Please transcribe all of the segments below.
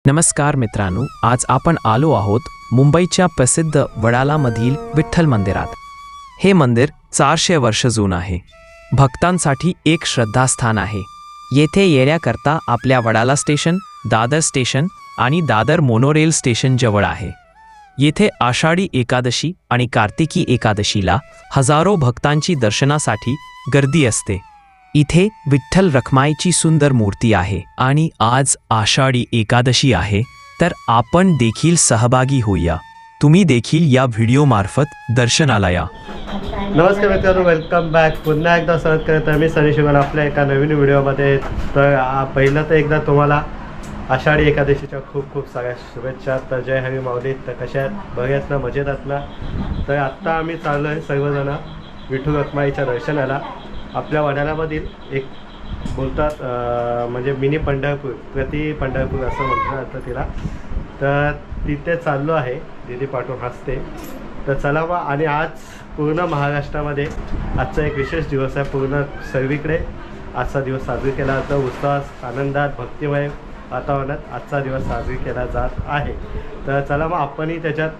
नमस्कार मित्रांनो, आज आपण आलो आहोत मुंबईच्या प्रसिद्ध वडालामधील विठ्ठल मंदिरात। हे मंदिर 400 वर्ष जुनं आहे। भक्तांसाठी एक श्रद्धास्थान आहे। येथे येण्याकरता आपल्या वडाला स्टेशन, दादर स्टेशन आणि दादर मोनोरेल स्टेशन जवळ आहे। येथे आषाढी एकादशी आणि कार्तिकी एकादशीला हजारो भक्तांची दर्शनासाठी गर्दी असते। इथे विठ्ठल रखमाईची सुंदर मूर्ती आहे आणि आज आषाढी एकादशी आहे, तर आपण देखील सहभागी होऊया। तुम्ही देखील या व्हिडिओ मार्फत दर्शनाला या। नमस्कार मित्रांनो, वेलकम बॅक। पुन्हा एकदा स्वागत करत आहे मी सनी शिवण आपल्या एका नवीन व्हिडिओमध्ये। तर पहिलं तर एकदा तुम्हाला आषाढी एकादशीच्या खूप खूप साऱ्या शुभेच्छा। तर जय हरी माऊली। तर कशा आहेत, बघ्यात ना, मजेत आहात ना? तर आत्ता आम्ही चाललो आहे सर्वजण विठू रखमाईच्या दर्शनाला। आपल्या वडाल्यामधील एक बोलतात म्हणजे मिनी पंढरपूर, प्रति पंढरपूर असं म्हटलं जातं तिला। तर तिथे चाललो आहे, दीदी पाठवून हसते। तर चला मग, आणि आज पूर्ण महाराष्ट्रामध्ये आजचा एक विशेष दिवस आहे। पूर्ण सर्वीकडे आजचा दिवस साजरी केला जातो। उत्साहात, आनंदात, भक्तिमय वातावरणात आजचा दिवस साजरी केला जात आहे। तर चला मग आपणही त्याच्यात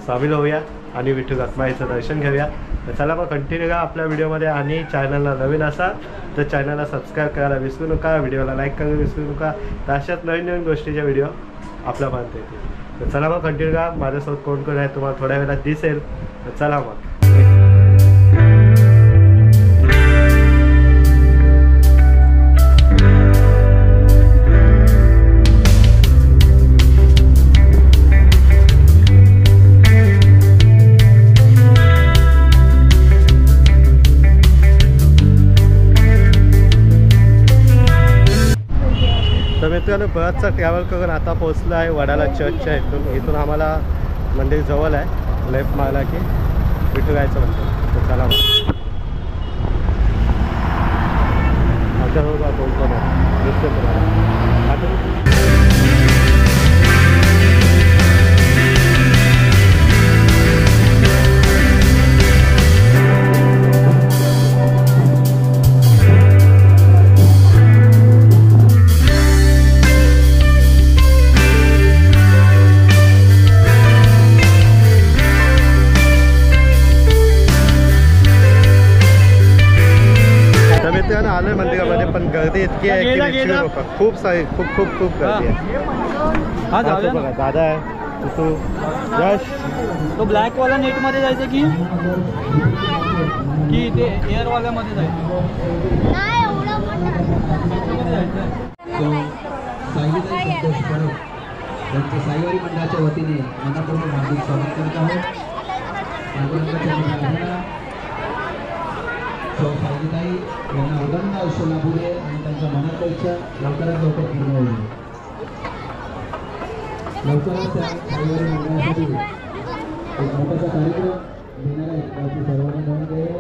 सामील होऊया आणि विठू रखमाईचं दर्शन घेऊया। तर चला मग, कंटिन्यू करा आपल्या व्हिडिओमध्ये। आणि चॅनलला नवीन असाल तर चॅनलला सबस्क्राईब करायला विसरू नका, व्हिडिओला लाईक करायला विसरू नका। तर अशाच नवीन नवीन गोष्टीचे व्हिडिओ आपल्यापर्यंत येतील। तर चला मग, कंटिन्यू करा। माझ्यासोबत कोण कोण आहे तुम्हाला थोड्या वेळात दिसेल। तर चला मग। तर मित्रांनो, बराचसा ट्रॅव्हल करून आता पोहोचलो आहे वडाला चर्चच्या इथून आम्हाला मंदिर जवळ आहे। लेफ्ट मारला की विठू जायचं म्हणतो। तर चला मग, आता बघा कोण कोण आहे दिसते तुम्हाला आता। आलोय मंदिरामध्ये, पण गर्दी इतकी आहे की विचारू नका। खूप सारी खूप गर्दी आहे। बघा, दादा आहे, तू यश, तो ब्लॅक वाला नेट मध्ये जायचं की ते एअर वाल्यामध्ये जायचं? साईवारी मंडळाच्या वतीने मनापूर्वक हार्दिक स्वागत करत आहोत। साईताई यांना उदंड आयुष्य लाभू दे आणि त्यांच्या मनात इच्छा लवकरात लवकर पूर्ण होईल। लवकरच त्या साईवारी मंडळासाठी एक मोठासा कार्यक्रम घेणार आहे। सर्वांनी नोंद घ्यावी।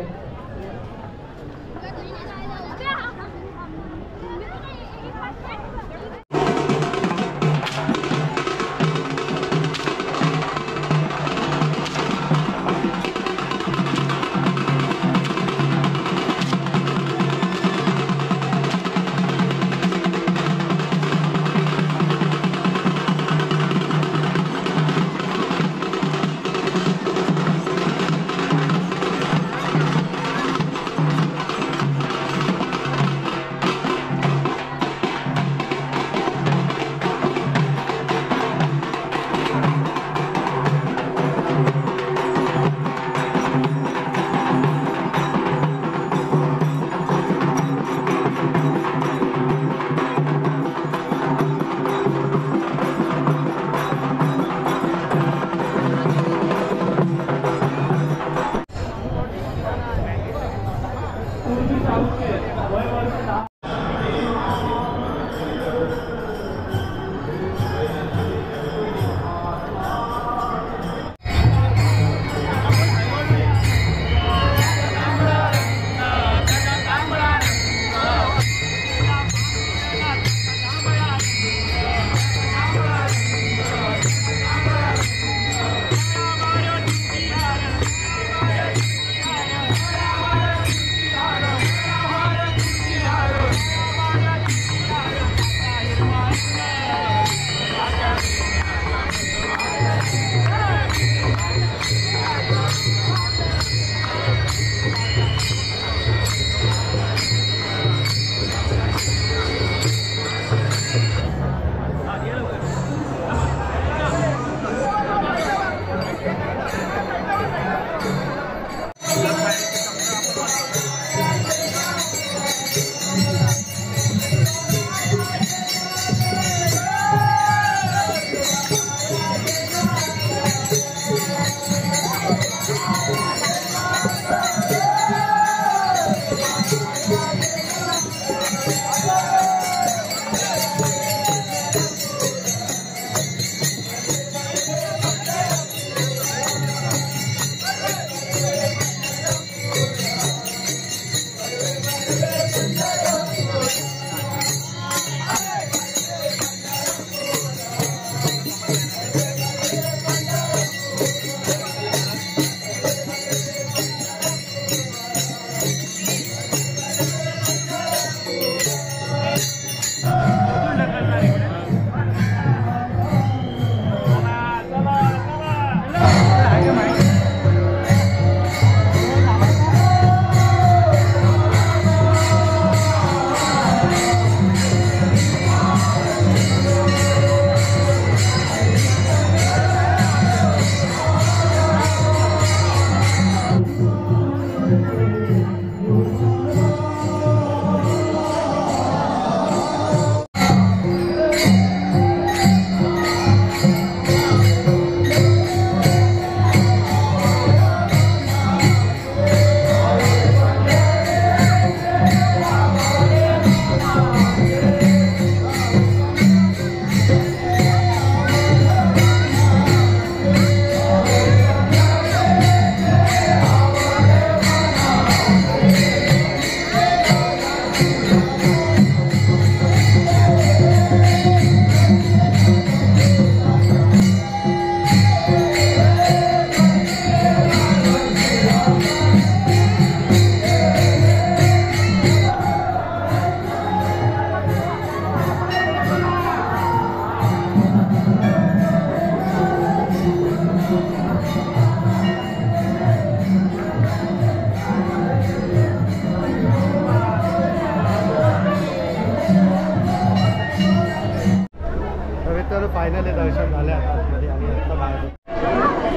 झाले दर्शन झाले आता आतमध्ये आणि आता बाहेर.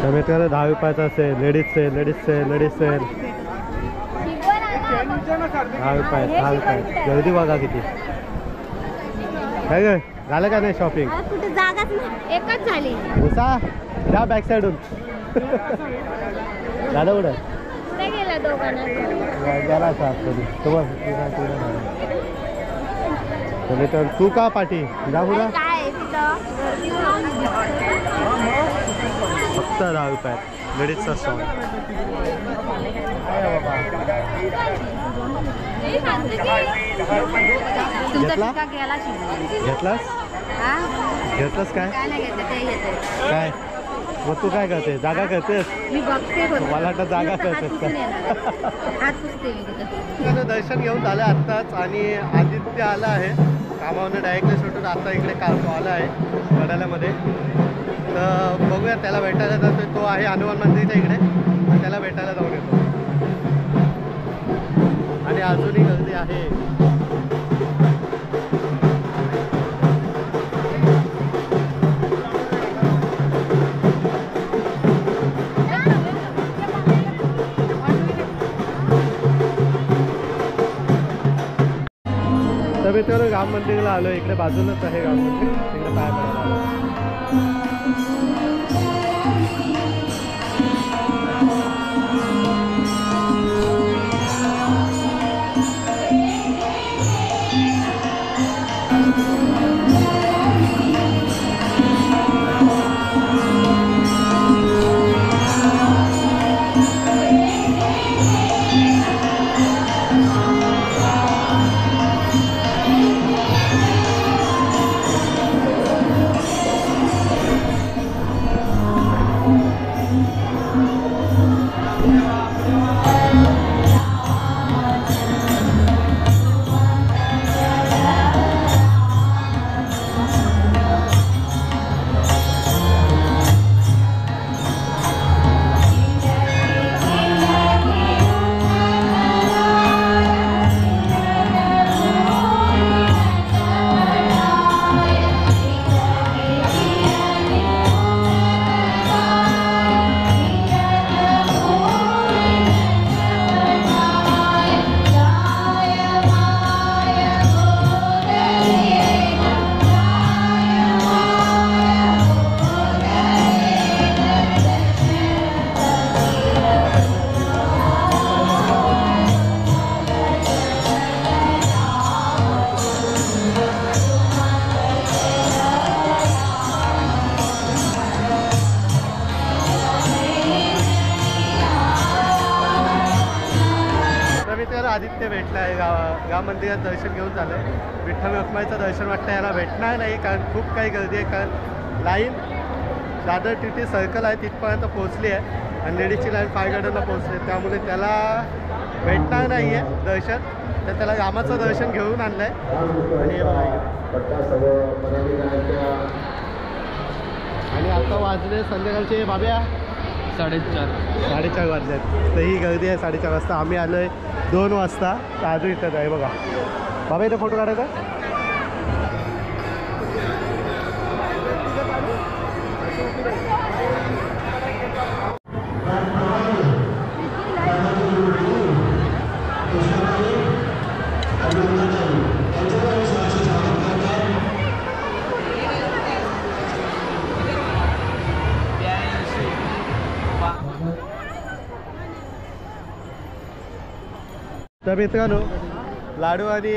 तर मित्रांनो 10 रुपयाचा sale, ladies sale, ladies sale, ladies sale 10 रुपये. गर्दी बघा किती. काय ग झालं का नाही शॉपिंग? कुठे जागाच नाही, एकच झाली. उसा जा बॅक साईडून. दादा कुठं कुठे गेला दोघांना? गेला साफ कधी तर तू का पाठी जा पुढं. काय तिथं फक्त 10 रुपयात लेडीजचा सॉंग. घेतला घेतलास घेतलास काय काय मग तू काय करते? जागा करतेस? मी बघते मला वाटतं जागा करतेस का? दर्शन घेऊन झालं आत्ताच आणि आदित्य आला आहे कामावरून डायरेक्टली सुटून आता इकडे तो आला आहे वडाल्यामध्ये. तर बघूया त्याला भेटायला जातो. तो आहे हनुमान मंदिरच्या इकडे, त्याला भेटायला जाऊन येतो. आणि अजूनही गर्दी आहे. तर मित्रांनो राम मंदिरला आलो. इकडे बाजूलाच आहे राम मंदिर, तिकडे पाय पडायला आलो. आदित्य भेटला आहे. गाव मंदिरात दर्शन घेऊन झालं आहे. विठ्ठल रखुमाईचं दर्शन वाटतं याला भेटणार नाही कारण खूप काही गर्दी आहे. कारण लाईन दादर टी सर्कल आहे तिथपर्यंत पोहोचली आहे आणि लेडीजची लाईन फाय गार्डनला पोहोचली, त्यामुळे त्याला भेटणार नाही आहे दर्शन. तर त्याला रामाचं दर्शन घेऊन आणलं आहे. आणि आता वाजले संध्याकाळचे बाब्या 4:30 वाजले आहेत. तर ही गर्दी आहे 4:30 वाजता. आम्ही आलो आहे 2 वाजता. तर अजून इथं आहे बघा. बाबा इथं फोटो काढायचा. तर मित्रांनो लाडू आणि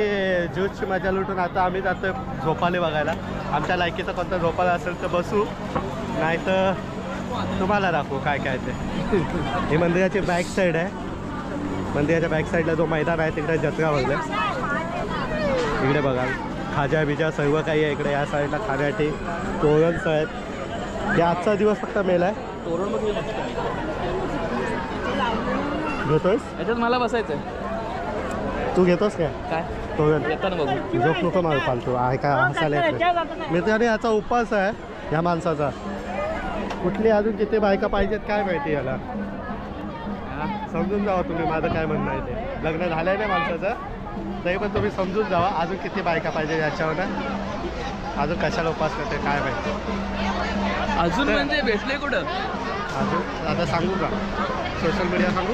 ज्यूसची मजा लुटून आता आम्ही जातो झोपाले बघायला. आमच्या लायकीचा कोणता झोपाला असेल तर बसू, नाही तर तुम्हाला दाखवू काय काय ते. ही मंदिराची बॅक साईड आहे. मंदिराच्या बॅक साईडला जो मैदान आहे तिकडे जत्रा भरले. इकडे बघा खाजा बिजा सर्व काही आहे इकडे. या साईडला खाण्यासाठी तोरणच आहेत. हे आजचा दिवस फक्त मेला आहे. घेतोस याच्यात मला बसायचं आहे. तू घेतोस काय काय तोरण? येताना बघू. झोप नको मारू फालतू आहे का हसायला. मित्रांनो याचा उपास आहे ह्या माणसाचा. कुठली अजून किती बायका पाहिजेत काय माहिती याला. समजून जावा तुम्ही माझं काय म्हणणं आहे ते. लग्न झालं नाही माणसाचं तरी पण तुम्ही समजून जावा अजून किती बायका पाहिजे याच्यावर. अजून कशाला उपास करते काय माहिती. अजून म्हणजे भेटले कुठं? अजून आता सांगू का? सोशल मीडिया सांगू?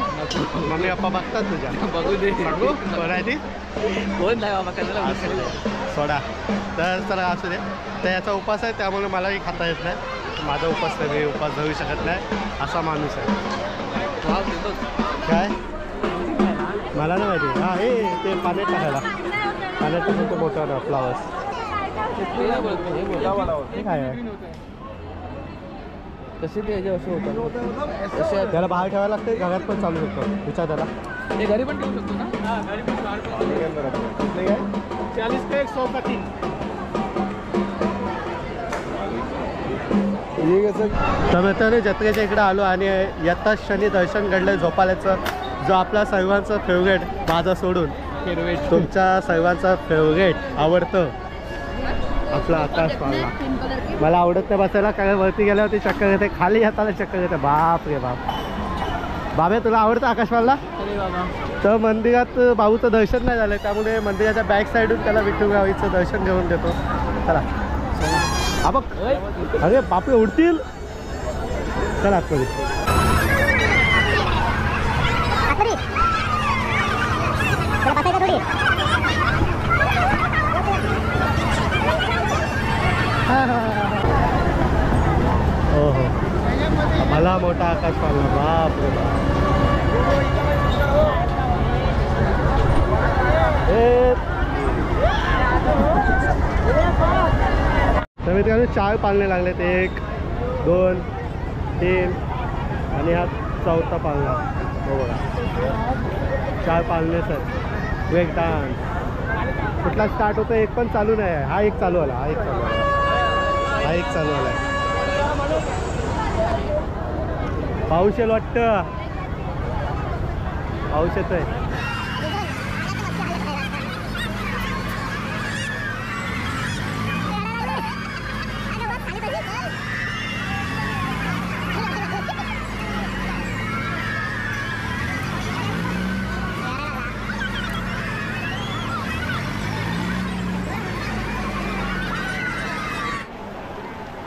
मम्मी पप्पा बघतात तुझ्या. बघू दे. सांगू मराठी कोण नाही बाबा कशाला असू दे. सोडा. तर चला असू दे. तर याचा उपास आहे त्यामुळे मलाही खाता येत नाही. माझा उपास नाही, मी उपास धरू शकत नाही असा माणूस आहे. काय मला नाही माहिती. हां हे ते पाण्यात टाकायला, पाण्यात टाकून तो मोठा ना फ्लावर्स. हे काय आहे? कसे ते असं होतं त्याला बाहेर ठेवायला लागते, घरात पण चालू शकतो. विचार त्याला. ते घरी पण ठेवू शकतो ना? घरी पण 40 का 100 का 3. तर मित्रांनो जत्रेच्या इकडे आलो आणि येताच क्षणी दर्शन घडलं झोपाळ्याचं, जो आपला सर्वांचा फेवरेट, माझा सोडून तुमच्या सर्वांचा फेवरेट आवडतं आपला आकाश पाळला. मला आवडत नाही बसायला, कारण वरती गेल्यावरती चक्कर येते, खाली येताना चक्कर येते. बाप रे बाप. बाबा तुला आवडतं आकाश पाळला? अरे बाबा. तर मंदिरात भाऊचं दर्शन नाही झालं, त्यामुळे मंदिराच्या बॅक साईडून त्याला विठ्ठलरावाचं दर्शन घेऊन देतो. चला हा बघ. अरे बापरे उडतील. चला आतमध्ये. हो हो मला मोठा आकाश पाळला. बाप रे बाप. तर मित्रांनो 4 पाळणे लागलेत. 1 2 3 आणि हा 4था पाळणा. हो बघा 4 पाळणे सर. ब्रेक डान्स कुठला स्टार्ट होतो एक पण चालू नाही आहे. हा एक चालू आला, हा एक चालू आला, हा एक चालू आला आहे. पाऊस येईल वाटतं. पाऊस येतोय.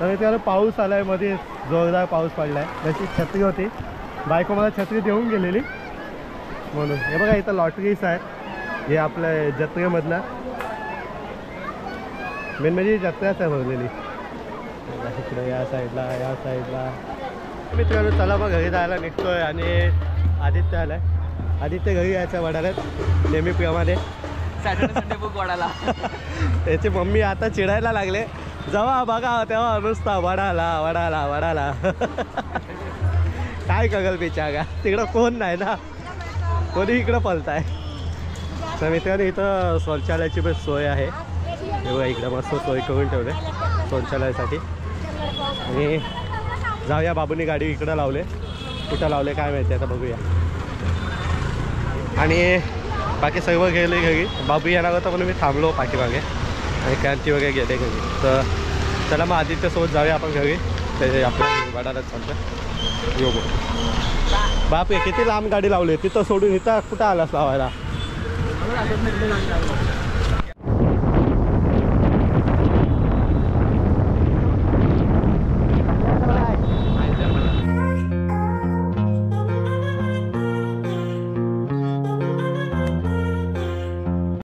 तर त्याला पाऊस आला आहे, मध्ये जोरदार पाऊस पडला आहे. तशी छत्री होती, बायको मला छत्री देऊन गेलेली म्हणून. हे बघा इथं लॉटरीज आहे, हे आपल्या जत्रेमधला मेन म्हणजे जत्राच आहे भरलेली. इकडे या साईडला, या साईडला. मित्रांनो चला मग घरी जायला निघतोय आणि आदित्य आलाय. आदित्य घरी यायचं वडाल्यात नेहमीप्रमाणे. सॅटर्डे संडे बुक वाढायला. त्याची मम्मी आता चिडायला लागले, जेव्हा बघा तेव्हा नुसता वडाला वडाला वडाला. काय कगल बिचारा, तिकडं कोण नाही ना, कोणी इकडं पळताय. तर मित्रांनो इथं शौचालयाची पण सोय आहे. हे बघा इकडं मस्त सोय करून ठेवले शौचालयासाठी. आणि जाऊया, बाबूनी गाडी इकडं लावले, कुठं लावले काय माहिती, आता बघूया. आणि बाकी सर्व गेले घरी. बाबू येणार होता म्हणून मी थांबलो पाठीमागे आणि क्रांती वगैरे गेले घरी. तर चला मग आदित्यसोबत जाऊया आपण घरी. ते आपल्या वाडाला चालतं. यो बाप रे किती लांब गाडी लावली. तिथं सोडून इथं कुठं आलास लावायला.